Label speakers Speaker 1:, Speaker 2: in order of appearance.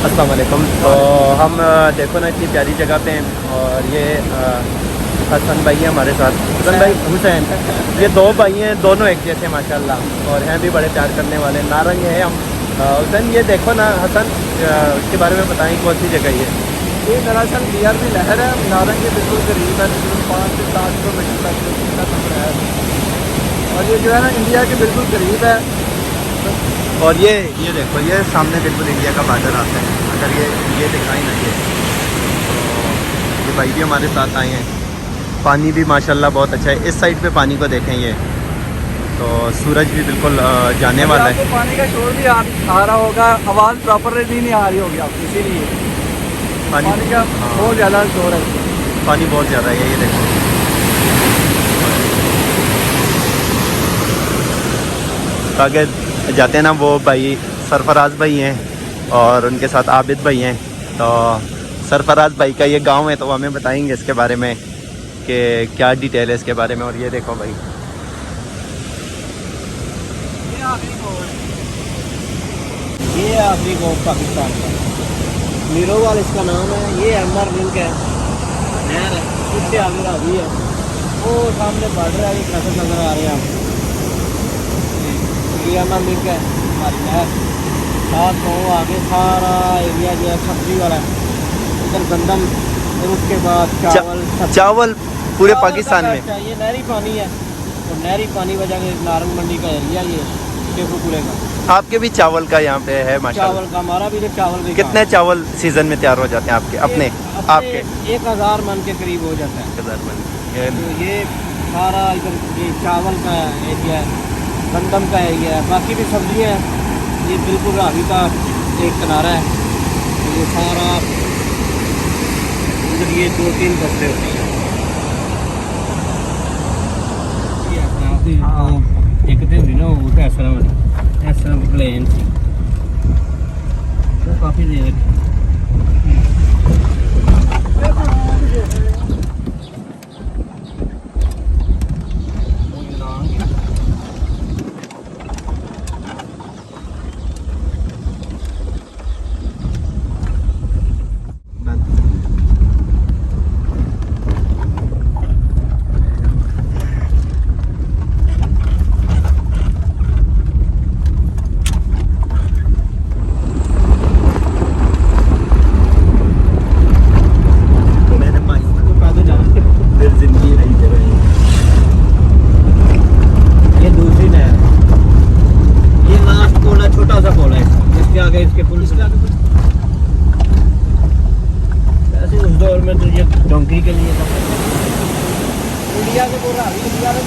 Speaker 1: अस्सलाम वालेकुम। तो हम देखो ना इतनी प्यारी जगह पे हैं और ये हसन भाई है हमारे साथ। हसन भाई, हुसैन, ये दो भाई हैं, दोनों एक जैसे माशाल्लाह और हैं भी बड़े प्यार करने वाले। नारंग है हम। हुसैन ये देखो ना, हसन इसके बारे में बताएं कौन सी जगह
Speaker 2: ये दरअसल बिहार की लहर है, नारंग के बिल्कुल करीब है, तकरीबन 5 से 7 किलोमीटर तक का सफर है और ये जो है ना इंडिया के बिल्कुल करीब है।
Speaker 1: और ये देखो, ये सामने बिल्कुल इंडिया का बॉर्डर आता है। अगर ये दिखाई ना, ये भाई भी हमारे साथ आए हैं। पानी भी माशाल्लाह बहुत अच्छा है। इस साइड पे पानी को देखें, ये तो सूरज भी बिल्कुल जाने वाला है।
Speaker 2: आपको पानी का शोर भी आ रहा होगा, आवाज़ प्रॉपरली नहीं आ रही होगी आपको, इसीलिए पानी का बहुत ज़्यादा शोर है।
Speaker 1: पानी बहुत ज़्यादा है, ये देखो। आगे जाते हैं ना, वो भाई सरफराज भाई हैं और उनके साथ आबिद भाई हैं। तो सरफराज भाई का ये गांव है, तो वो हमें बताएंगे इसके बारे में कि क्या डिटेल है इसके बारे में। और ये देखो भाई,
Speaker 2: ये आखिरी गाँव पाकिस्तान का मीरोवाल इसका नाम है। ये अमर लिंक है, नहर है, इससे आगे रावी है। वो सामने बॉर्डर है, एक नजर आ रहे हैं आपको। ये अमर लिंक है हमारी नहर। साथ गाँव आगे सारा एरिया जो है सब्जी वाला है, उधर गंदम और उसके बाद
Speaker 1: चावल पूरे पाकिस्तान में।
Speaker 2: ये नहरी पानी है और नहरी पानी वजह से नारंग मंडी का एरिया ये शेखुपुरे का।
Speaker 1: आपके भी चावल का यहाँ पे है माशाल्लाह।
Speaker 2: चावल का हमारा भी, तो चावल भी
Speaker 1: कितने चावल सीजन में तैयार हो जाते हैं आपके अपने आपके?
Speaker 2: 1000 मन के करीब हो जाता है।
Speaker 1: 1000 मन।
Speaker 2: तो ये सारा इधर ये चावल का एरिया है, गंदम का एरिया है, बाकी भी सब्जियाँ हैं। ये बिल्कुल रावी का एक किनारा है। तो ये सारा इधर ये 2-3 बस्ते होते हैं। एक तो होती ना वो ऐसा प्लेन तो काफ़ी देर इसके पुल ऐसे उस दौर में तो ये डोंकी के लिए था। इंडिया से बोल रहा, इंडिया में